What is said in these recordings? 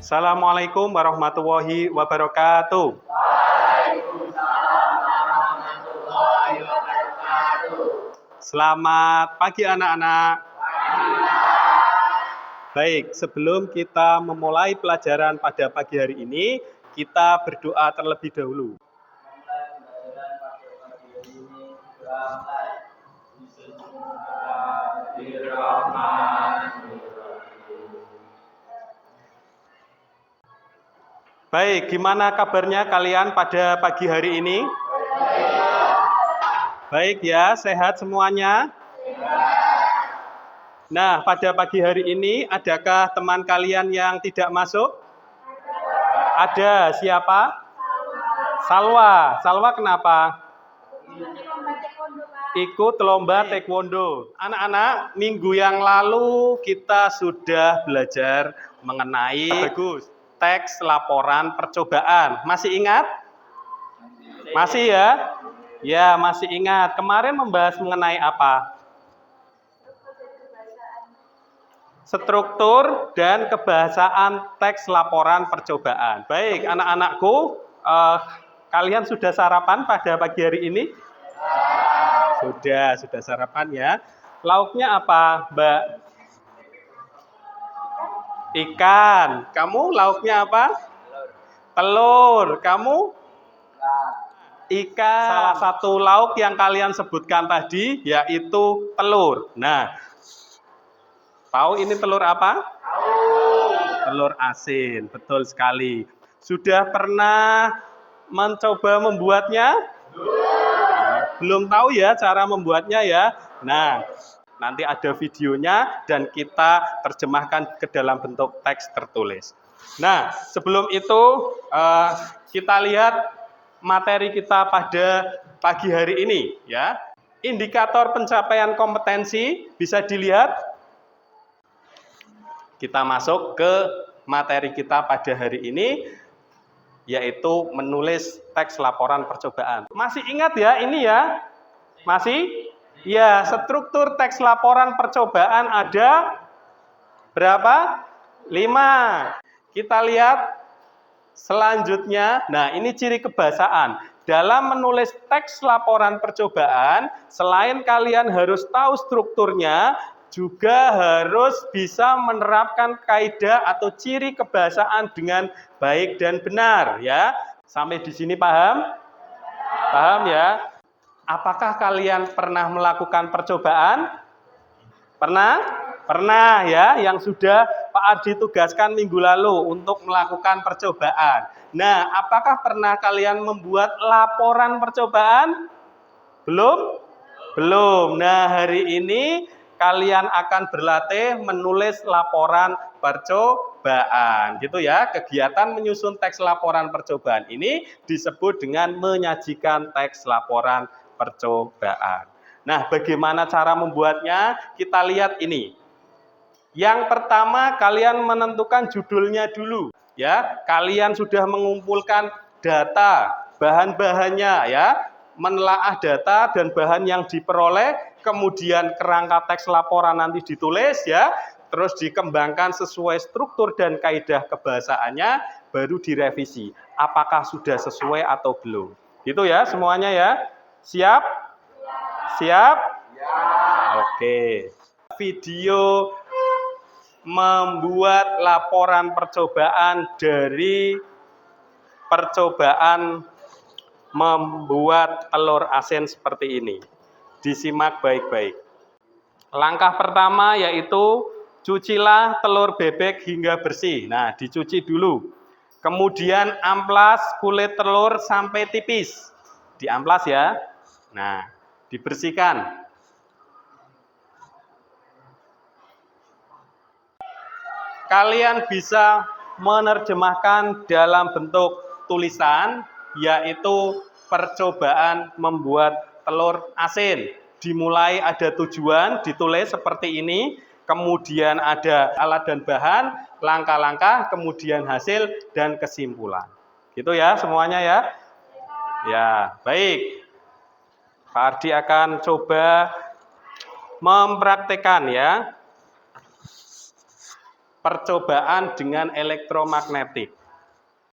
Assalamualaikum warahmatullahi wabarakatuh. Waalaikumsalam warahmatullahi wabarakatuh. Selamat pagi anak-anak. Baik, sebelum kita memulai pelajaran pada pagi hari ini, kita berdoa terlebih dahulu. Baik, gimana kabarnya kalian pada pagi hari ini? Baik ya, sehat semuanya? Nah, pada pagi hari ini, adakah teman kalian yang tidak masuk? Ada, siapa? Salwa. Salwa kenapa? Ikut lomba taekwondo. Anak-anak, minggu yang lalu kita sudah belajar mengenai teks laporan percobaan. Masih ingat? Masih ya? Ya, masih ingat. Kemarin membahas mengenai apa? Struktur dan kebahasaan teks laporan percobaan. Baik, anak-anakku, kalian sudah sarapan pada pagi hari ini? Sudah sarapan ya. Lauknya apa, Mbak? Ikan. Kamu lauknya apa? Telur. Kamu? Ikan. Salah satu lauk yang kalian sebutkan tadi yaitu telur. Nah, tahu ini telur apa? Telur asin, betul sekali. Sudah pernah mencoba membuatnya? Belum tahu ya cara membuatnya ya. Nah, nanti ada videonya dan kita terjemahkan ke dalam bentuk teks tertulis. Nah, sebelum itu kita lihat materi kita pada pagi hari ini ya. Indikator pencapaian kompetensi bisa dilihat. Kita masuk ke materi kita pada hari ini, yaitu menulis teks laporan percobaan. Masih ingat ya ini ya? Masih? Ya, struktur teks laporan percobaan ada berapa? 5. Kita lihat selanjutnya. Nah, ini ciri kebahasaan. Dalam menulis teks laporan percobaan, selain kalian harus tahu strukturnya, juga harus bisa menerapkan kaidah atau ciri kebahasaan dengan baik dan benar ya. Sampai di sini paham? Paham ya? Apakah kalian pernah melakukan percobaan? Pernah? Pernah ya, yang sudah Pak Ardi tugaskan minggu lalu untuk melakukan percobaan. Nah, apakah pernah kalian membuat laporan percobaan? Belum? Belum. Nah, hari ini kalian akan berlatih menulis laporan percobaan. Gitu ya, kegiatan menyusun teks laporan percobaan ini disebut dengan menyajikan teks laporan percobaan. Nah, bagaimana cara membuatnya? Kita lihat ini. Yang pertama, kalian menentukan judulnya dulu. Ya, kalian sudah mengumpulkan data, bahan-bahannya ya, menelaah data dan bahan yang diperoleh, kemudian kerangka teks laporan nanti ditulis ya, terus dikembangkan sesuai struktur dan kaidah kebahasaannya, baru direvisi. Apakah sudah sesuai atau belum? Gitu ya semuanya ya. Siap? Siap? Oke. Video membuat laporan percobaan dari percobaan membuat telur asin seperti ini. Disimak baik-baik. Langkah pertama yaitu cucilah telur bebek hingga bersih. Nah, dicuci dulu. Kemudian amplas kulit telur sampai tipis. Diamplas ya. Nah, dibersihkan. Kalian bisa menerjemahkan dalam bentuk tulisan, yaitu percobaan membuat telur asin. Dimulai ada tujuan, ditulis seperti ini, kemudian ada alat dan bahan, langkah-langkah, kemudian hasil dan kesimpulan. Gitu ya semuanya ya. Ya, baik. Pak Ardi akan coba mempraktekkan ya. percobaan dengan elektromagnetik.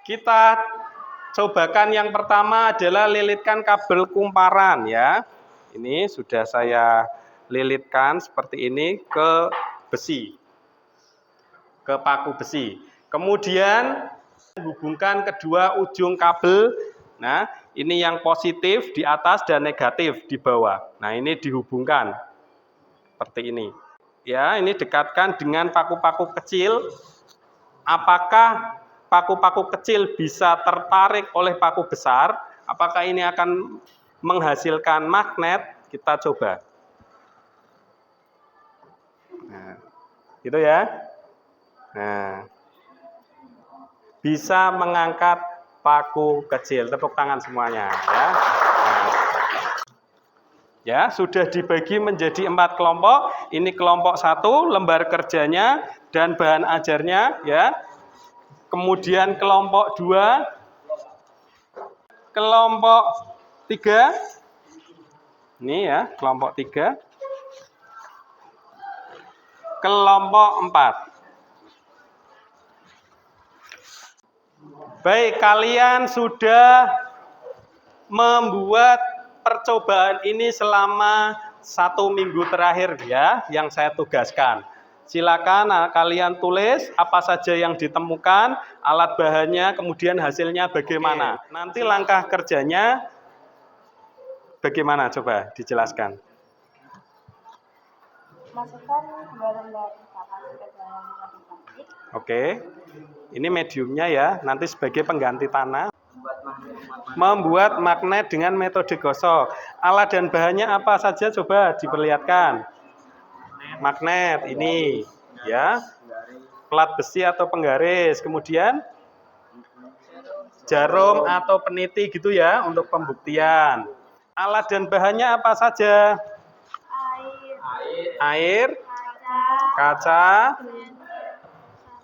Kita cobakan yang pertama adalah lilitkan kabel kumparan ya. Ini sudah saya lilitkan seperti ini ke besi, ke paku besi. Kemudian hubungkan kedua ujung kabel. Nah, ini yang positif di atas dan negatif di bawah. Nah, ini dihubungkan seperti ini. Ya, ini dekatkan dengan paku-paku kecil. Apakah paku-paku kecil bisa tertarik oleh paku besar? Apakah ini akan menghasilkan magnet? Kita coba. Nah, gitu ya. Nah, bisa mengangkat paku kecil. Tepuk tangan semuanya ya. Nah, ya, sudah dibagi menjadi 4 kelompok. Ini kelompok 1, lembar kerjanya dan bahan ajarnya ya. Kemudian kelompok 2, kelompok 3. Ini ya, kelompok 3. Kelompok 4. Baik, kalian sudah membuat percobaan ini selama 1 minggu terakhir ya, yang saya tugaskan. Silakan kalian tulis apa saja yang ditemukan, alat bahannya, kemudian hasilnya bagaimana. Nanti langkah kerjanya bagaimana? Coba dijelaskan. Masukkan lembar kapas ke dalam plastik. Oke, ini mediumnya ya, nanti sebagai pengganti tanah. Membuat magnet dengan metode gosok. Alat dan bahannya apa saja? Coba diperlihatkan. Magnet ini, ya, plat besi atau penggaris. Kemudian jarum atau peniti gitu ya untuk pembuktian. Alat dan bahannya apa saja? Air, kaca,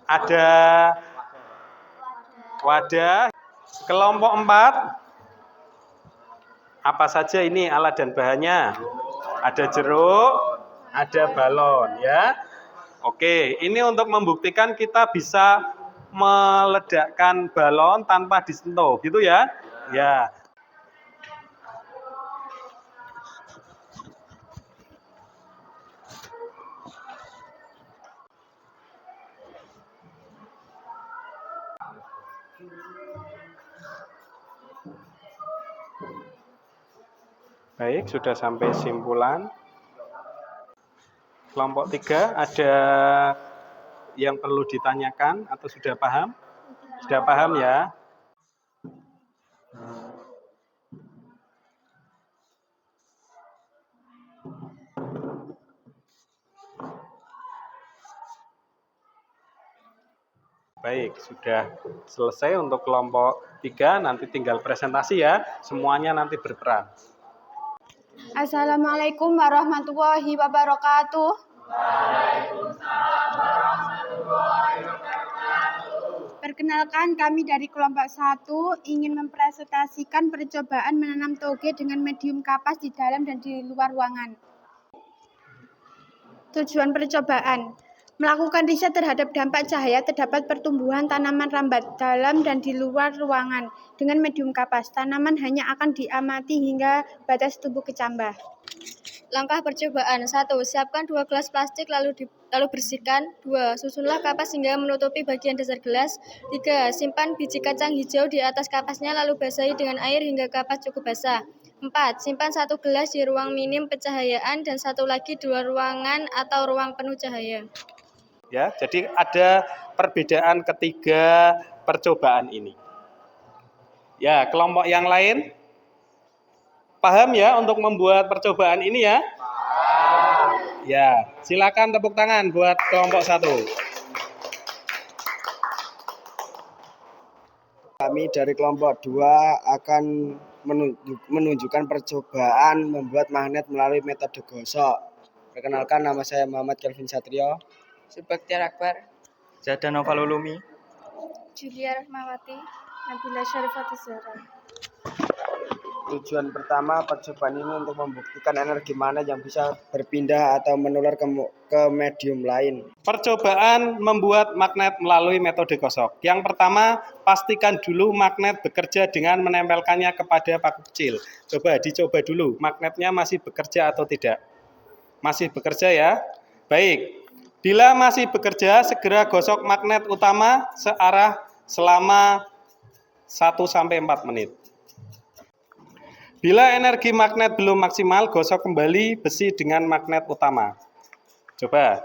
ada wadah. Kelompok 4, apa saja ini alat dan bahannya? Ada jeruk, ada balon ya. Oke, ini untuk membuktikan kita bisa meledakkan balon tanpa disentuh gitu ya. Ya. Baik, sudah sampai simpulan. Kelompok 3, ada yang perlu ditanyakan atau sudah paham? Sudah paham ya? Baik, sudah selesai untuk kelompok 3, nanti tinggal presentasi ya. Semuanya nanti berperan. Assalamualaikum warahmatullahi wabarakatuh. Perkenalkan, kami dari kelompok 1 ingin mempresentasikan percobaan menanam toge dengan medium kapas di dalam dan di luar ruangan. Tujuan percobaan: melakukan riset terhadap dampak cahaya terdapat pertumbuhan tanaman rambat dalam dan di luar ruangan. Dengan medium kapas, tanaman hanya akan diamati hingga batas tumbuh kecambah. Langkah percobaan: 1. Siapkan 2 gelas plastik lalu bersihkan. 2. Susunlah kapas hingga menutupi bagian dasar gelas. 3. Simpan biji kacang hijau di atas kapasnya lalu basahi dengan air hingga kapas cukup basah. 4. Simpan 1 gelas di ruang minim pencahayaan dan 1 lagi di luar ruangan atau ruang penuh cahaya. Ya, jadi ada perbedaan ketiga percobaan ini. Ya, kelompok yang lain paham ya untuk membuat percobaan ini ya? Ya, silakan tepuk tangan buat kelompok 1. Kami dari kelompok 2 akan menunjukkan percobaan membuat magnet melalui metode gosok. Perkenalkan, nama saya Muhammad Kelvin Satrio. Subaktiar Akbar, Zada Novalulumi, Julia Rahmawati, Nabila Syarifati Zahra. Tujuan pertama percobaan ini untuk membuktikan energi magnet yang bisa berpindah atau menular ke medium lain. Percobaan membuat magnet melalui metode gosok. Yang pertama, pastikan dulu magnet bekerja dengan menempelkannya kepada paku kecil. Coba dicoba dulu, magnetnya masih bekerja atau tidak. Masih bekerja ya? Baik. Bila masih bekerja, segera gosok magnet utama searah selama 1-4 menit. Bila energi magnet belum maksimal, gosok kembali besi dengan magnet utama. Coba.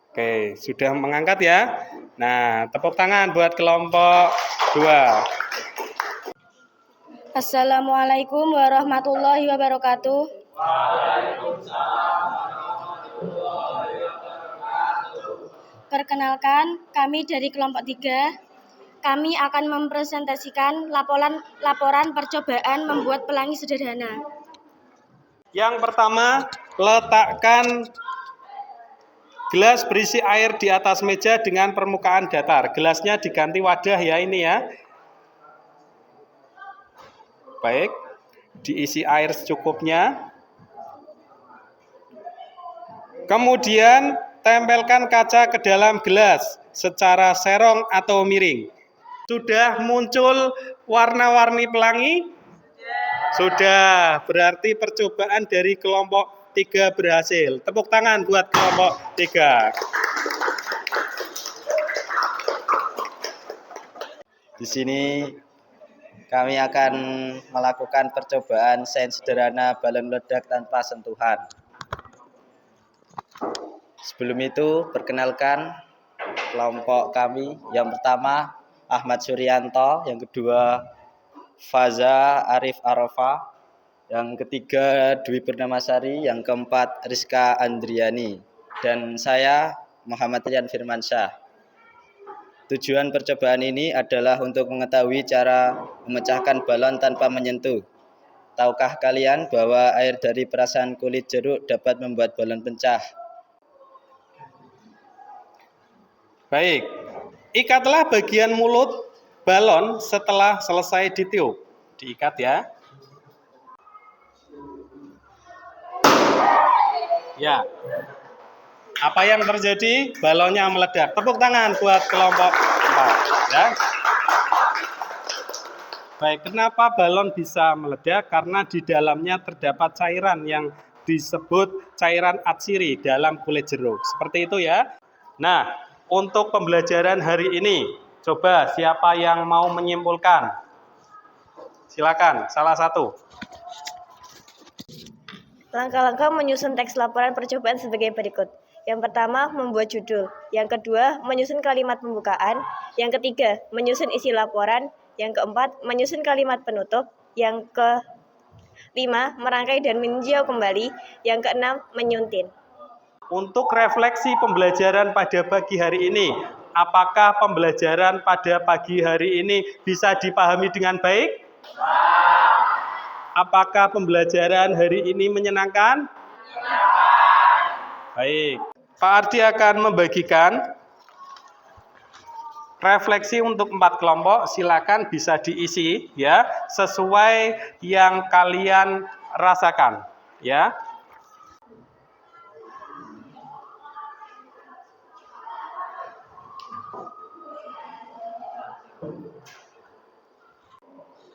Oke, sudah mengangkat ya. Nah, tepuk tangan buat kelompok 2. Assalamualaikum warahmatullahi wabarakatuh. Perkenalkan, kami dari kelompok 3. Kami akan mempresentasikan laporan percobaan membuat pelangi sederhana. Yang pertama, letakkan gelas berisi air di atas meja dengan permukaan datar. Gelasnya diganti wadah ya ini ya. Baik, diisi air secukupnya. Kemudian tempelkan kaca ke dalam gelas secara serong atau miring. Sudah muncul warna-warni pelangi? Sudah, berarti percobaan dari kelompok 3 berhasil. Tepuk tangan buat kelompok 3. Di sini kami akan melakukan percobaan sains sederhana balon meledak tanpa sentuhan. Sebelum itu, perkenalkan kelompok kami. Yang pertama, Ahmad Suryanto. Yang kedua, Faza Arif Arafa. Yang ketiga, Dwi Purnamasari. Yang keempat, Rizka Andriani. Dan saya, Muhammad Rian Firmansyah. Tujuan percobaan ini adalah untuk mengetahui cara memecahkan balon tanpa menyentuh. Tahukah kalian bahwa air dari perasan kulit jeruk dapat membuat balon pecah? Baik, ikatlah bagian mulut balon setelah selesai ditiup. Diikat ya. Ya. Apa yang terjadi? Balonnya meledak. Tepuk tangan buat kelompok 4 ya. Baik, kenapa balon bisa meledak? Karena di dalamnya terdapat cairan yang disebut cairan atsiri dalam kulit jeruk. Seperti itu ya. Nah, untuk pembelajaran hari ini, coba siapa yang mau menyimpulkan? Silakan, salah satu. Langkah-langkah menyusun teks laporan percobaan sebagai berikut. Yang pertama, membuat judul. Yang kedua, menyusun kalimat pembukaan. Yang ketiga, menyusun isi laporan. Yang keempat, menyusun kalimat penutup. Yang kelima, merangkai dan meninjau kembali. Yang keenam, menyuntin. Untuk refleksi pembelajaran pada pagi hari ini, apakah pembelajaran pada pagi hari ini bisa dipahami dengan baik? Apakah pembelajaran hari ini menyenangkan? Baik. Pak Ardi akan membagikan refleksi untuk 4 kelompok. Silakan bisa diisi ya sesuai yang kalian rasakan ya.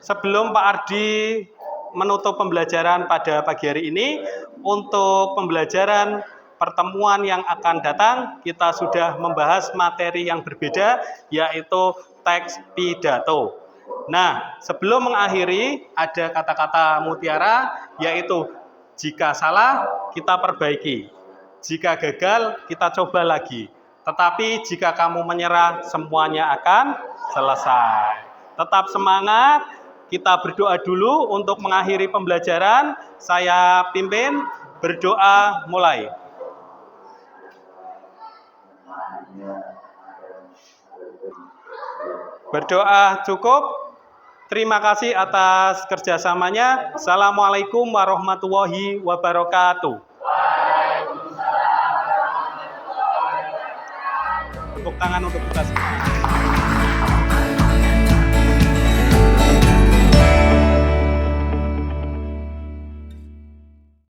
Sebelum Pak Ardi menutup pembelajaran pada pagi hari ini, untuk pembelajaran pertemuan yang akan datang, kita sudah membahas materi yang berbeda, yaitu teks pidato. Nah, sebelum mengakhiri, ada kata-kata mutiara, yaitu jika salah, kita perbaiki. Jika gagal, kita coba lagi. Tetapi jika kamu menyerah, semuanya akan selesai. Tetap semangat, kita berdoa dulu untuk mengakhiri pembelajaran. Saya pimpin, berdoa mulai. Berdoa cukup. Terima kasih atas kerjasamanya. Assalamualaikum warahmatullahi wabarakatuh. Tepuk tangan untuk kita semua.